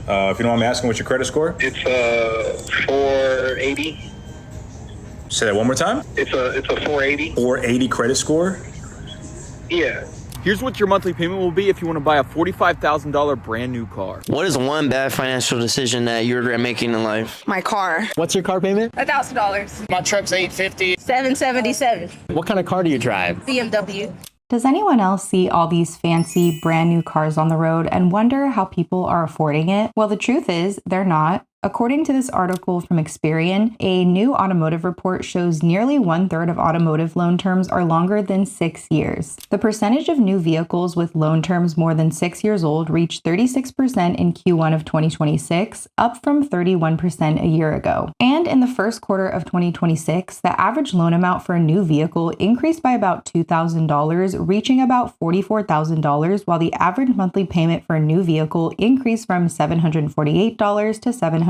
If you don't mind me asking, what's your credit score? It's 480. Say that one more time. It's a 480. 480 credit score? Yeah. Here's what your monthly payment will be if you want to buy a $45,000 brand new car. What is one bad financial decision that you regret making in life? My car. What's your car payment? $1,000. My truck's $850. $777. What kind of car do you drive? BMW. Does anyone else see all these fancy brand new cars on the road and wonder how people are affording it? Well, the truth is they're not. According to this article from Experian, a new automotive report shows nearly 1/3 of automotive loan terms are longer than 6 years. The percentage of new vehicles with loan terms more than 6 years old reached 36% in Q1 of 2026, up from 31% a year ago. And in the first quarter of 2026, the average loan amount for a new vehicle increased by about $2,000, reaching about $44,000, while the average monthly payment for a new vehicle increased from $748 to $770.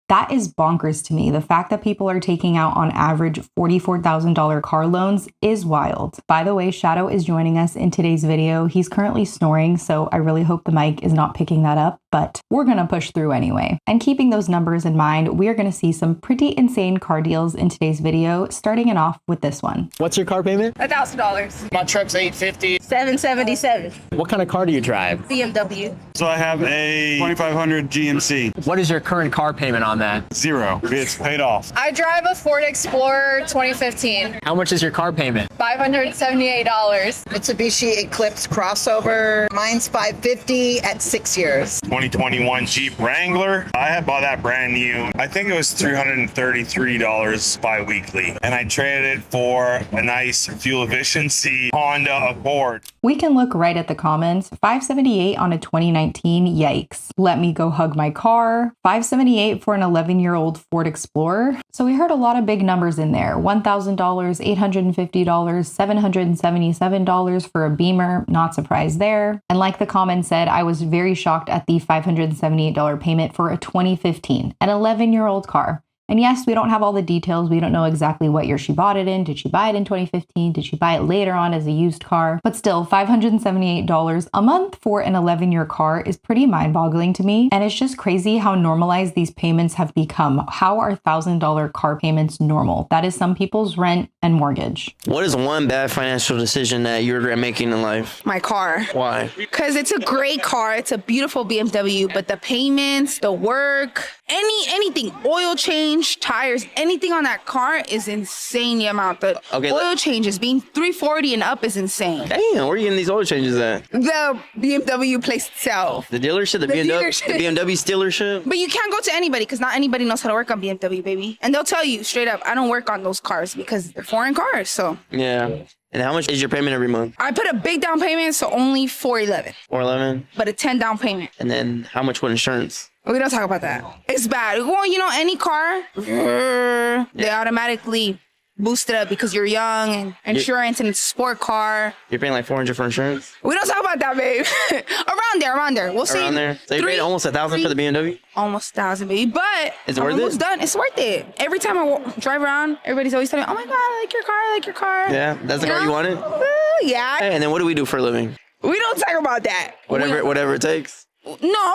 That is bonkers to me. The fact that people are taking out on average $44,000 car loans is wild. By the way, Shadow is joining us in today's video. He's currently snoring, so I really hope the mic is not picking that up, but we're gonna push through anyway. And keeping those numbers in mind, we are gonna see some pretty insane car deals in today's video, starting it off with this one. What's your car payment? $1,000. My truck's $850. $777. What kind of car do you drive? BMW. So I have a 2500 GMC. What is your current car payment on that? Zero. It's paid off. I drive a Ford Explorer 2015. How much is your car payment? $578. Mitsubishi Eclipse crossover. Mine's $550 at 6 years. 2021 Jeep Wrangler. I had bought that brand new. I think it was $333 bi-weekly. And I traded it for a nice fuel efficiency Honda Accord. We can look right at the comments. 578 on a 2019, yikes. Let me go hug my car. 578 for an 11-year-old Ford Explorer. So we heard a lot of big numbers in there. $1,000, $850, $777 for a Beamer. Not surprised there. And like the comment said, I was very shocked at the $578 payment for a 2015, an 11-year-old car. And yes, we don't have all the details. We don't know exactly what year she bought it in. Did she buy it in 2015? Did she buy it later on as a used car? But still, $578 a month for an 11-year car is pretty mind-boggling to me. And it's just crazy how normalized these payments have become. How are $1,000 car payments normal? That is some people's rent and mortgage. What is one bad financial decision that you regret making in life? My car. Why? Because it's a great car. It's a beautiful BMW, but the payments, the work, anything, oil change, tires, anything on that car is insane. The amount the oil changes being $340 and up is insane. Damn, where are you getting these oil changes at? The BMW place itself. The dealership, the BMW dealership. But you can't go to anybody because not anybody knows how to work on BMW, baby. And they'll tell you straight up, I don't work on those cars because they're foreign cars. So yeah. And how much is your payment every month? I put a big down payment, so only $411. $411. But a 10 down payment. And then how much with insurance? We don't talk about that. It's bad. Well, you know, any car, they automatically boost it up because you're young and insurance and it's a sport car. You're paying like $400 for insurance? We don't talk about that, babe. around there. We'll say around there. So you paid almost $1,000 for the BMW? Almost $1,000, baby. But is it worth almost it? Done. It's worth it. Every time I drive around, everybody's always telling me, "Oh my God, I like your car. I like your car." Yeah, that's the car you wanted? Yeah. Hey, and then what do we do for a living? We don't talk about that. Whatever it takes. No.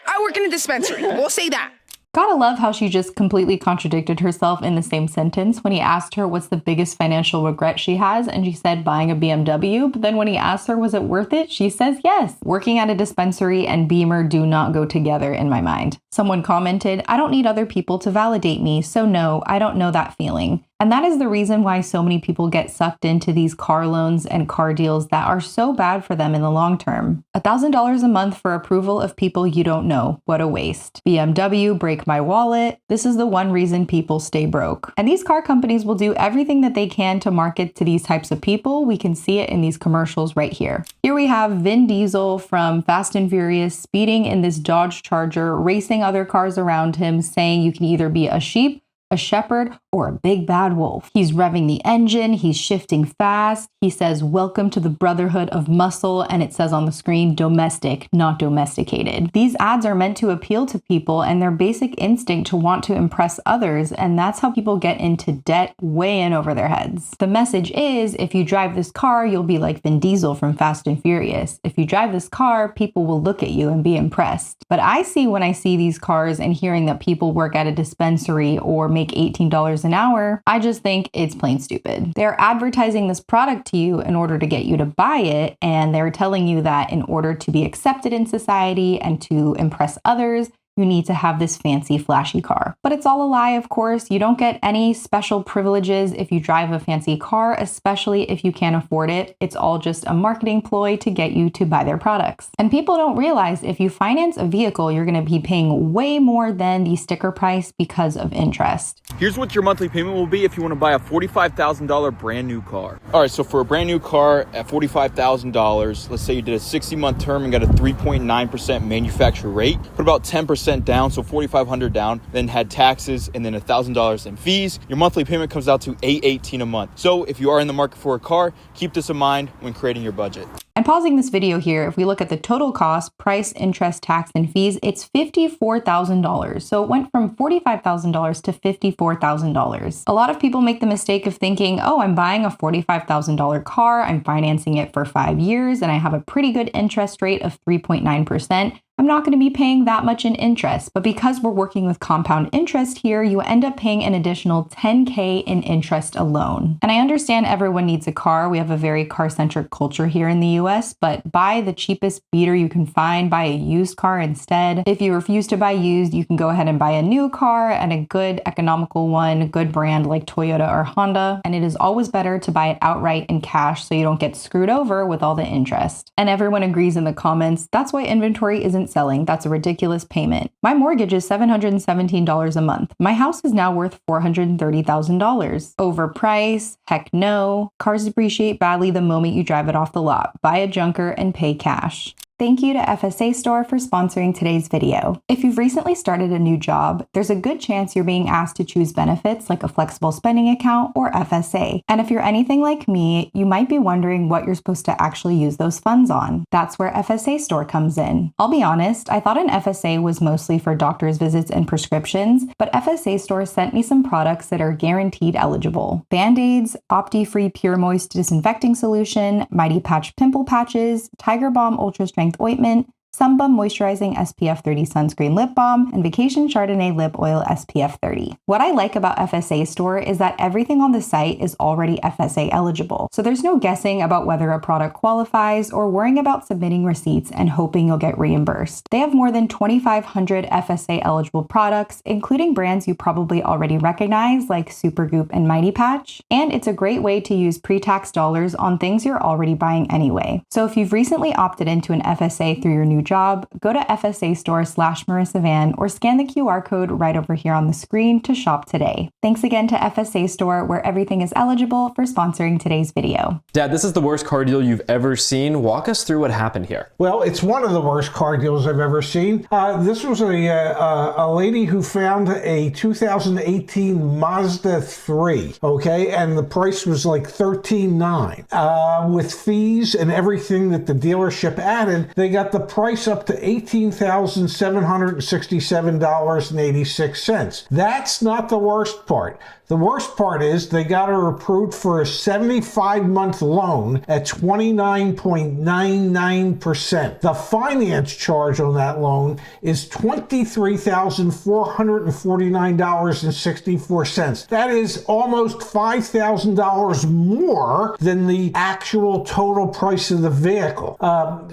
I work in a dispensary. We'll say that. Gotta love how she just completely contradicted herself in the same sentence when he asked her what's the biggest financial regret she has, and she said buying a BMW. But then when he asked her was it worth it, she says yes. Working at a dispensary and Beamer do not go together in my mind. Someone commented, I don't need other people to validate me, so no, I don't know that feeling. And that is the reason why so many people get sucked into these car loans and car deals that are so bad for them in the long term. $1,000 a month for approval of people you don't know. What a waste. BMW, break my wallet. This is the one reason people stay broke. And these car companies will do everything that they can to market to these types of people. We can see it in these commercials right here. Here we have Vin Diesel from Fast and Furious speeding in this Dodge Charger, racing other cars around him, saying you can either be a sheep, a shepherd, or a big bad wolf. He's revving the engine, he's shifting fast, he says, "Welcome to the Brotherhood of Muscle," and it says on the screen, "domestic, not domesticated." These ads are meant to appeal to people and their basic instinct to want to impress others, and that's how people get into debt way in over their heads. The message is, if you drive this car, you'll be like Vin Diesel from Fast and Furious. If you drive this car, people will look at you and be impressed. But I see when I see these cars and hearing that people work at a dispensary or make $18 an hour, I just think it's plain stupid. They're advertising this product to you in order to get you to buy it, and they're telling you that in order to be accepted in society and to impress others, you need to have this fancy, flashy car. But it's all a lie, of course. You don't get any special privileges if you drive a fancy car, especially if you can't afford it. It's all just a marketing ploy to get you to buy their products. And people don't realize if you finance a vehicle, you're going to be paying way more than the sticker price because of interest. Here's what your monthly payment will be if you want to buy a $45,000 brand new car. All right, so for a brand new car at $45,000, let's say you did a 60-month term and got a 3.9% manufacturer rate, put about 10% down, so $4,500 down, then had taxes and then $1,000 in fees, your monthly payment comes out to $818 a month. So if you are in the market for a car, keep this in mind when creating your budget. And pausing this video here, if we look at the total cost, price, interest, tax, and fees, it's $54,000. So it went from $45,000 to $54,000. A lot of people make the mistake of thinking, oh, I'm buying a $45,000 car, I'm financing it for 5 years, and I have a pretty good interest rate of 3.9%. I'm not going to be paying that much in interest, but because we're working with compound interest here, you end up paying an additional $10K in interest alone. And I understand everyone needs a car. We have a very car-centric culture here in the US, but buy the cheapest beater you can find, buy a used car instead. If you refuse to buy used, you can go ahead and buy a new car and a good economical one, a good brand like Toyota or Honda. And it is always better to buy it outright in cash so you don't get screwed over with all the interest. And everyone agrees in the comments, that's why inventory isn't selling. That's a ridiculous payment. My mortgage is $717 a month. My house is now worth $430,000. Overpriced? Heck no. Cars depreciate badly the moment you drive it off the lot. Buy a junker and pay cash. Thank you to FSA Store for sponsoring today's video. If you've recently started a new job, there's a good chance you're being asked to choose benefits like a flexible spending account or FSA. And if you're anything like me, you might be wondering what you're supposed to actually use those funds on. That's where FSA Store comes in. I'll be honest, I thought an FSA was mostly for doctor's visits and prescriptions, but FSA Store sent me some products that are guaranteed eligible. Band-Aids, Opti-Free Pure Moist Disinfecting Solution, Mighty Patch Pimple Patches, Tiger Balm Ultra Strength Ointment, Sunbum Moisturizing SPF 30 Sunscreen Lip Balm, and Vacation Chardonnay Lip Oil SPF 30. What I like about FSA Store is that everything on the site is already FSA eligible, so there's no guessing about whether a product qualifies or worrying about submitting receipts and hoping you'll get reimbursed. They have more than 2,500 FSA eligible products, including brands you probably already recognize like Supergoop and Mighty Patch, and it's a great way to use pre-tax dollars on things you're already buying anyway. So if you've recently opted into an FSA through your new job, go to FSA Store/Marissa Van or scan the QR code right over here on the screen to shop today. Thanks again to FSA Store, where everything is eligible, for sponsoring today's video. Dad, this is the worst car deal you've ever seen. Walk us through what happened here. Well, it's one of the worst car deals I've ever seen. This was a lady who found a 2018 Mazda 3, okay, and the price was like $13,900. With fees and everything that the dealership added, they got the price up to $18,767.86. That's not the worst part. The worst part is they got her approved for a 75-month loan at 29.99%. The finance charge on that loan is $23,449.64. That is almost $5,000 more than the actual total price of the vehicle.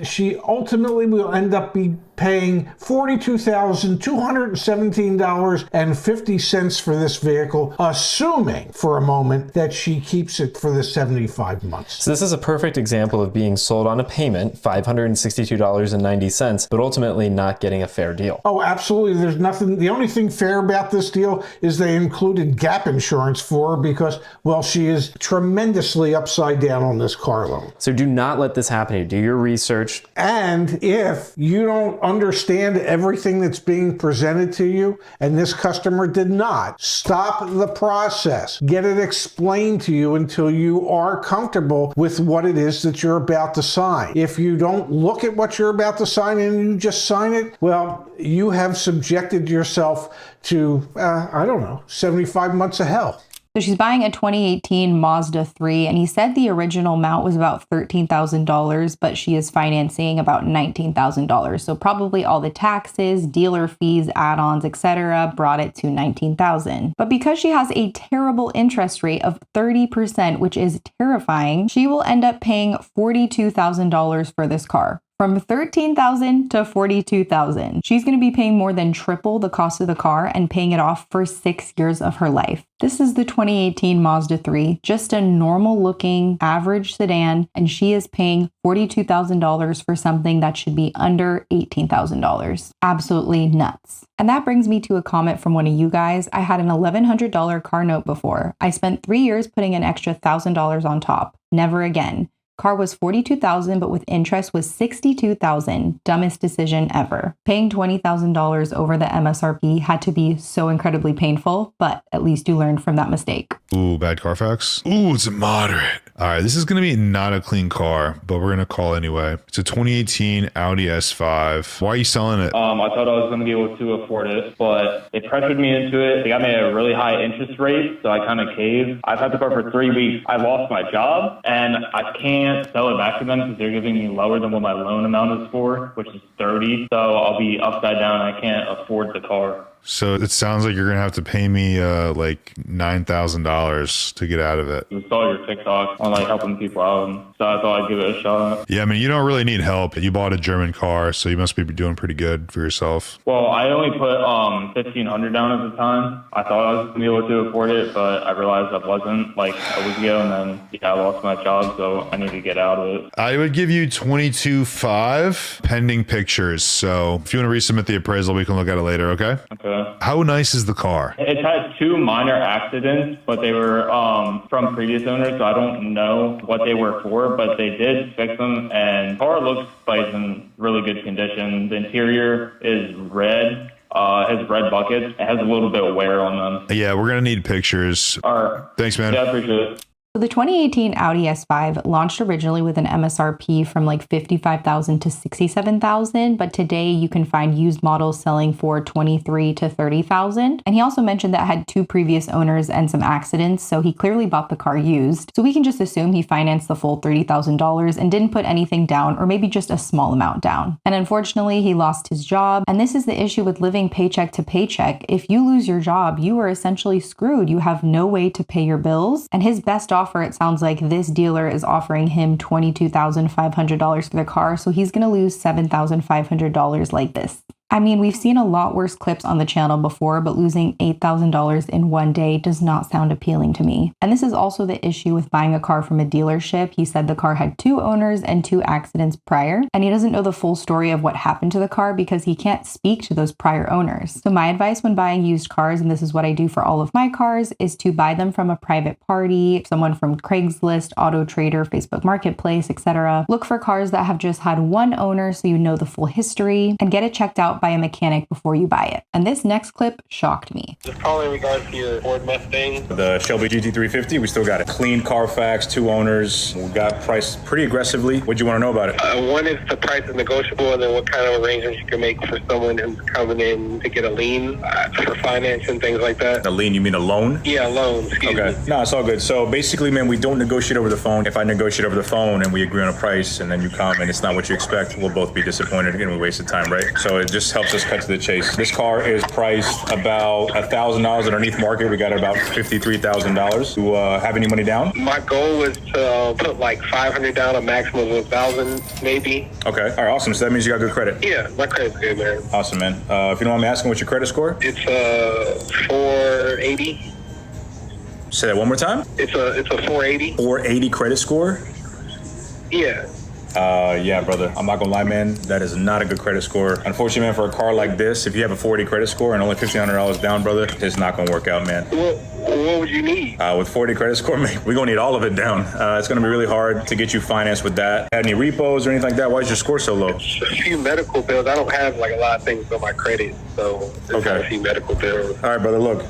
She ultimately will end up paying $42,217.50 for this vehicle, assuming for a moment that she keeps it for the 75 months. So this is a perfect example of being sold on a payment, $562.90, but ultimately not getting a fair deal. Oh, absolutely. There's nothing. The only thing fair about this deal is they included gap insurance for her because, well, she is tremendously upside down on this car loan. So do not let this happen to you. Do your research. And if you don't don't understand everything that's being presented to you, and this customer did not, stop the process. Get it explained to you until you are comfortable with what it is that you're about to sign. If you don't look at what you're about to sign and you just sign it, well, you have subjected yourself to, 75 months of hell. So she's buying a 2018 Mazda 3, and he said the original amount was about $13,000, but she is financing about $19,000. So probably all the taxes, dealer fees, add-ons, etc. brought it to $19,000. But because she has a terrible interest rate of 30%, which is terrifying, she will end up paying $42,000 for this car. From $13,000 to $42,000. She's going to be paying more than triple the cost of the car and paying it off for 6 years of her life. This is the 2018 Mazda 3, just a normal looking average sedan, and she is paying $42,000 for something that should be under $18,000. Absolutely nuts. And that brings me to a comment from one of you guys. I had an $1,100 car note before. I spent 3 years putting an extra $1,000 on top. Never again. Car was $42,000, but with interest was $62,000. Dumbest decision ever. Paying $20,000 over the MSRP had to be so incredibly painful, but at least you learned from that mistake. Ooh, bad Carfax. Ooh, it's a moderate. All right, this is going to be not a clean car, but we're going to call anyway. It's a 2018 Audi S5. Why are you selling it? I thought I was going to be able to afford it, but they pressured me into it. They got me a really high interest rate, so I kind of caved. I've had the car for 3 weeks. I lost my job, and I can't sell it back to them because they're giving me lower than what my loan amount is for, which is $30,000. So I'll be upside down. I can't afford the car. So it sounds like you're going to have to pay me like $9,000 to get out of it. I saw your TikTok on like helping people out, so I thought I'd give it a shot. Yeah, I mean, you don't really need help. You bought a German car, so you must be doing pretty good for yourself. Well, I only put $1,500 down at the time. I thought I was going to be able to afford it, but I realized I wasn't like a week ago, and then I lost my job, so I need to get out of it. I would give you $22,500 pending pictures. So if you want to resubmit the appraisal, we can look at it later, okay? Okay. How nice is the car? It had 2 minor accidents, but they were from previous owners, so I don't know what they were for, but they did fix them, and the car looks like it's in really good condition. The interior is red. Has red buckets. It has a little bit of wear on them. Yeah, we're going to need pictures. All right. Thanks, man. Yeah, I appreciate it. So the 2018 Audi S5 launched originally with an MSRP from like $55,000 to $67,000, but today you can find used models selling for $23,000 to $30,000. And he also mentioned that it had 2 previous owners and some accidents, so he clearly bought the car used. So we can just assume he financed the full $30,000 and didn't put anything down, or maybe just a small amount down. And unfortunately, he lost his job. And this is the issue with living paycheck to paycheck. If you lose your job, you are essentially screwed. You have no way to pay your bills. And his best offer, it sounds like this dealer is offering him $22,500 for the car, so he's going to lose $7,500 like this. I mean, we've seen a lot worse clips on the channel before, but losing $8,000 in one day does not sound appealing to me. And this is also the issue with buying a car from a dealership. He said the car had 2 owners and 2 accidents prior, and he doesn't know the full story of what happened to the car because he can't speak to those prior owners. So my advice when buying used cars, and this is what I do for all of my cars, is to buy them from a private party, someone from Craigslist, Auto Trader, Facebook Marketplace, etc. Look for cars that have just had 1 owner so you know the full history, and get it checked out by a mechanic before you buy it. And this next clip shocked me. Just calling in regards to your Ford Mustang. The Shelby GT350, we still got a clean Carfax, 2 owners. We got priced pretty aggressively. What do you want to know about it? One is the price is negotiable, and then what kind of arrangements you can make for someone who's coming in to get a lien for finance and things like that. A lien, you mean a loan? Yeah, a loan. Excuse me. No, it's all good. So basically, man, we don't negotiate over the phone. If I negotiate over the phone and we agree on a price and then you come and it's not what you expect, we'll both be disappointed and we wasted time, right? So it just helps us cut to the chase. This car is priced about $1,000 underneath market. We got about $53,000. Do you have any money down? My goal was to put like $500 down, a maximum of $1,000 maybe. Okay. All right, awesome. So that means you got good credit. Yeah, my credit's good, man. Awesome, man. If you don't mind me asking, what's your credit score? It's 480. Say that one more time. It's a 480. 480 credit score? Yeah. Yeah, brother. I'm not gonna lie, man. That is not a good credit score. Unfortunately, man, for a car like this, if you have a 480 credit score and only $1,500 down, brother, it's not gonna work out, man. What would you need? With 480 credit score, man, we're gonna need all of it down. It's gonna be really hard to get you financed with that. Had any repos or anything like that? Why is your score so low? A few medical bills. I don't have like a lot of things on my credit, so just a few medical bills. All right, brother. Look,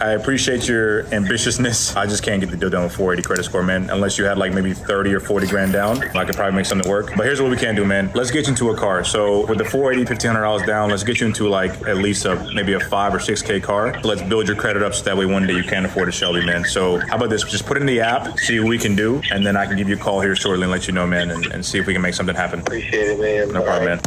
I appreciate your ambitiousness. I just can't get the deal done with 480 credit score, man. Unless you had like maybe 30 or 40 grand down, I could probably make something work. But here's what we can do, man. Let's get you into a car. So with the 480, $1,500 down, let's get you into like at least maybe a 5 or 6K car. Let's build your credit up so that way one day you can afford a Shelby, man. So how about this? Just put it in the app, see what we can do, and then I can give you a call here shortly and let you know, man, and see if we can make something happen. Appreciate it, man. No problem, man.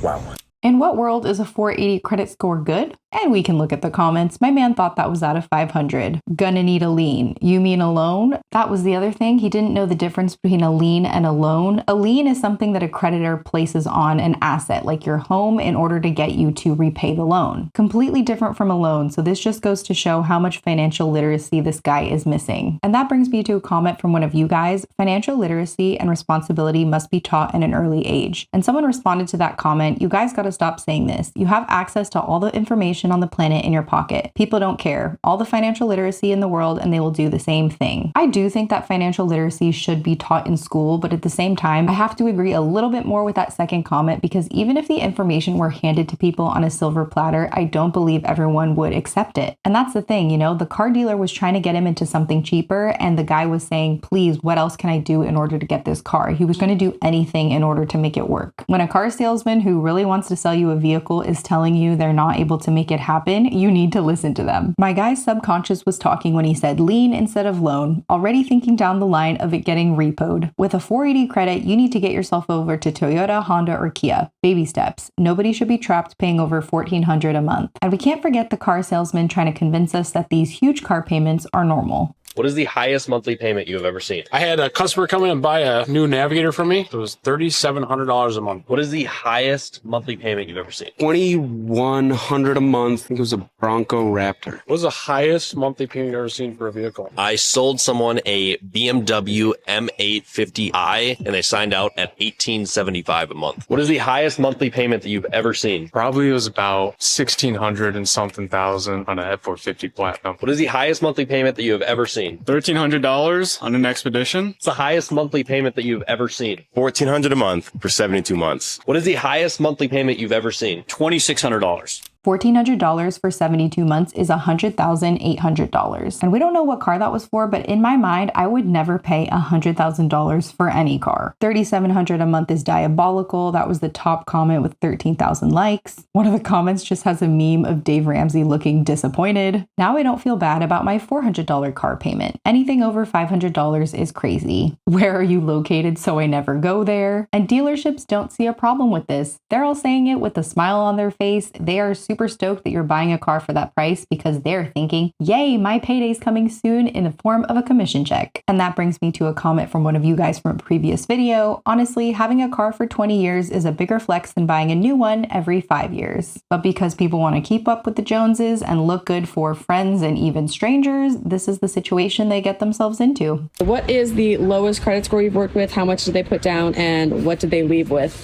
Wow. In what world is a 480 credit score good? And we can look at the comments. My man thought that was out of 500. Gonna need a lien. You mean a loan? That was the other thing. He didn't know the difference between a lien and a loan. A lien is something that a creditor places on an asset, like your home, in order to get you to repay the loan. Completely different from a loan. So this just goes to show how much financial literacy this guy is missing. And that brings me to a comment from one of you guys. Financial literacy and responsibility must be taught at an early age. And someone responded to that comment, you guys gotta stop saying this. You have access to all the information on the planet in your pocket. People don't care. All the financial literacy in the world and they will do the same thing. I do think that financial literacy should be taught in school, but at the same time, I have to agree a little bit more with that second comment because even if the information were handed to people on a silver platter, I don't believe everyone would accept it. And that's the thing, you know, the car dealer was trying to get him into something cheaper and the guy was saying, please, what else can I do in order to get this car? He was going to do anything in order to make it work. When a car salesman who really wants to sell you a vehicle is telling you they're not able to make it happen, you need to listen to them. My guy's subconscious was talking when he said lien instead of loan, already thinking down the line of it getting repoed. With a 480 credit, you need to get yourself over to Toyota, Honda, or Kia. Baby steps. Nobody should be trapped paying over $1,400 a month. And we can't forget the car salesman trying to convince us that these huge car payments are normal. What is the highest monthly payment you have ever seen? I had a customer come in and buy a new Navigator from me. It was $3,700 a month. What is the highest monthly payment you've ever seen? $2,100 a month. I think it was a Bronco Raptor. What was the highest monthly payment you've ever seen for a vehicle? I sold someone a BMW M850i and they signed out at $1,875 a month. What is the highest monthly payment that you've ever seen? Probably it was about $1,600 and something thousand on a F450 Platinum. What is the highest monthly payment that you have ever seen? $1,300 on an Expedition. What's the highest monthly payment that you've ever seen? $1,400 a month for 72 months. What is the highest monthly payment you've ever seen? $2,600. $1,400 for 72 months is $100,800. And we don't know what car that was for, but in my mind, I would never pay $100,000 for any car. $3,700 a month is diabolical. That was the top comment with 13,000 likes. One of the comments just has a meme of Dave Ramsey looking disappointed. Now I don't feel bad about my $400 car payment. Anything over $500 is crazy. Where are you located so I never go there? And dealerships don't see a problem with this. They're all saying it with a smile on their face. They are super stoked that you're buying a car for that price because they're thinking, yay, my payday's coming soon in the form of a commission check. And that brings me to a comment from one of you guys from a previous video. Honestly, having a car for 20 years is a bigger flex than buying a new one every 5 years. But because people want to keep up with the Joneses and look good for friends and even strangers, this is the situation they get themselves into. What is the lowest credit score you've worked with? How much did they put down and what did they leave with?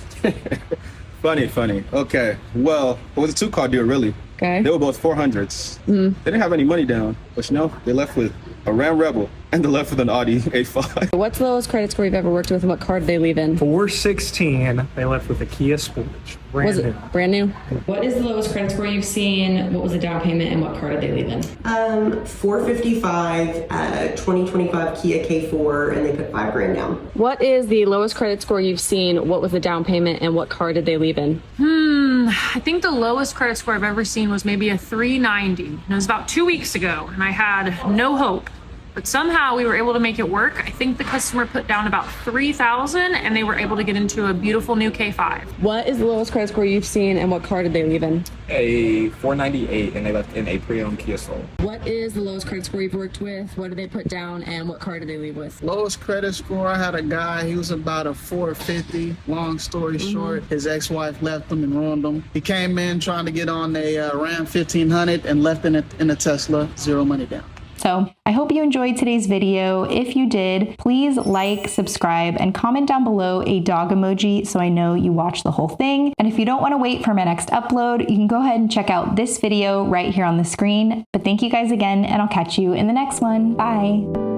Funny. Okay. Well, it was a two-car deal, really. Okay. They were both 400s. They didn't have any money down, but you know, they left with a Ram Rebel and they left with an Audi A5. What's the lowest credit score you've ever worked with and what car did they leave in? 416, they left with a Kia Sportage. Was it brand new? What is the lowest credit score you've seen? What was the down payment and what car did they leave in? 455, 2025 Kia K4, and they put $5,000 down. What is the lowest credit score you've seen? What was the down payment and what car did they leave in? I think the lowest credit score I've ever seen was maybe a 390. And it was about 2 weeks ago and I had no hope. But somehow we were able to make it work. I think the customer put down about $3,000 and they were able to get into a beautiful new K5. What is the lowest credit score you've seen and what car did they leave in? A 498 and they left in a pre-owned Kia Soul. What is the lowest credit score you've worked with? What did they put down and what car did they leave with? Lowest credit score, I had a guy, he was about a 450. Long story short, his ex-wife left him and ruined him. He came in trying to get on a Ram 1500 and left in a Tesla, zero money down. So I hope you enjoyed today's video. If you did, please like, subscribe, and comment down below a dog emoji so I know you watched the whole thing. And if you don't want to wait for my next upload, you can go ahead and check out this video right here on the screen. But thank you guys again, and I'll catch you in the next one. Bye.